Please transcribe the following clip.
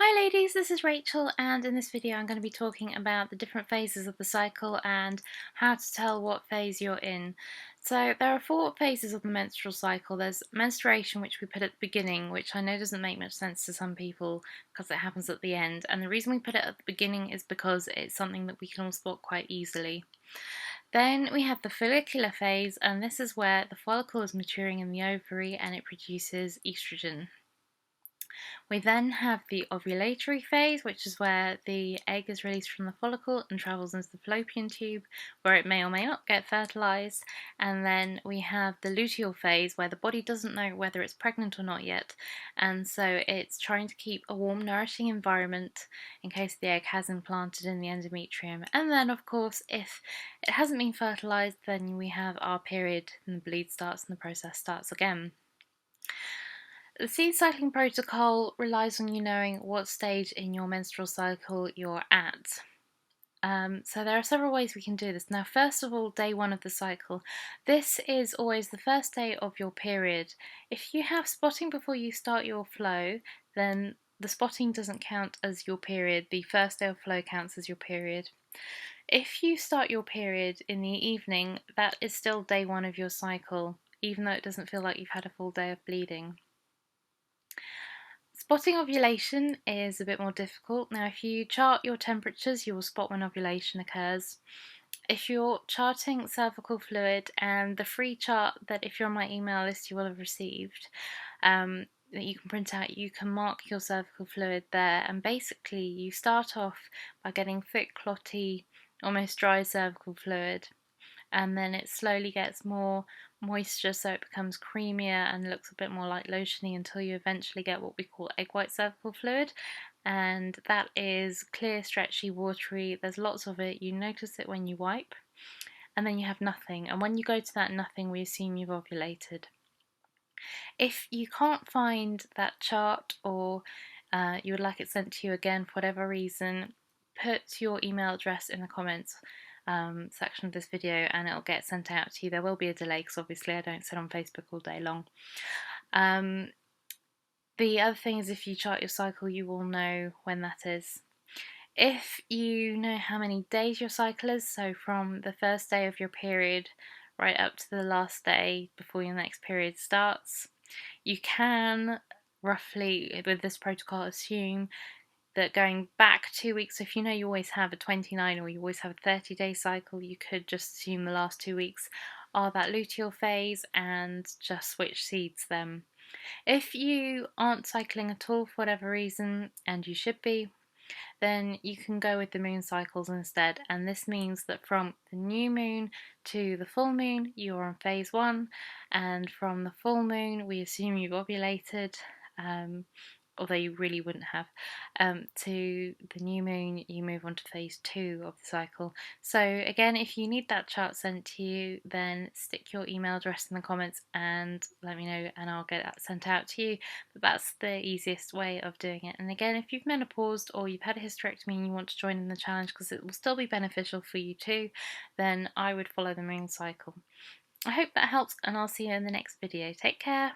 Hi ladies, this is Rachel, and in this video I'm going to be talking about the different phases of the cycle and how to tell what phase you're in. So there are four phases of the menstrual cycle. There's menstruation, which we put at the beginning, which I know doesn't make much sense to some people because it happens at the end, and the reason we put it at the beginning is because it's something that we can all spot quite easily. Then we have the follicular phase, and this is where the follicle is maturing in the ovary and it produces estrogen. We then have the ovulatory phase, which is where the egg is released from the follicle and travels into the fallopian tube, where it may or may not get fertilized. And then we have the luteal phase, where the body doesn't know whether it's pregnant or not yet, and so it's trying to keep a warm, nourishing environment in case the egg has implanted in the endometrium. And then, of course, if it hasn't been fertilized, then we have our period and the bleed starts and the process starts again. The seed cycling protocol relies on you knowing what stage in your menstrual cycle you're at. So there are several ways we can do this. Now, first of all, day one of the cycle. This is always the first day of your period. If you have spotting before you start your flow, then the spotting doesn't count as your period. The first day of flow counts as your period. If you start your period in the evening, that is still day one of your cycle, even though it doesn't feel like you've had a full day of bleeding. Spotting ovulation is a bit more difficult. Now, if you chart your temperatures, you will spot when ovulation occurs. If you're charting cervical fluid, and the free chart that if you're on my email list you will have received, that you can print out, you can mark your cervical fluid there, and basically you start off by getting thick, clotty, almost dry cervical fluid, and then it slowly gets more moisture, so it becomes creamier and looks a bit more like lotiony until you eventually get what we call egg white cervical fluid, and that is clear, stretchy, watery. There's lots of it. You notice it when you wipe, and then you have nothing, and when you go to that nothing, we assume you've ovulated. If you can't find that chart, or you would like it sent to you again for whatever reason, put your email address in the comments section of this video and it'll get sent out to you. There will be a delay because obviously I don't sit on Facebook all day long. The other thing is, if you chart your cycle, you will know when that is. If you know how many days your cycle is, so from the first day of your period right up to the last day before your next period starts, you can roughly, with this protocol, assume that going back 2 weeks, if you know you always have a 29 or you always have a 30-day cycle, you could just assume the last 2 weeks are that luteal phase and just switch seeds them. If you aren't cycling at all for whatever reason, and you should be, then you can go with the moon cycles instead, and this means that from the new moon to the full moon you're on phase 1, and from the full moon we assume you've ovulated, although you really wouldn't have, to the new moon you move on to phase 2 of the cycle. So again, if you need that chart sent to you, then stick your email address in the comments and let me know and I'll get that sent out to you. But that's the easiest way of doing it. And again, if you've menopaused or you've had a hysterectomy and you want to join in the challenge because it will still be beneficial for you too, then I would follow the moon cycle. I hope that helps, and I'll see you in the next video. Take care.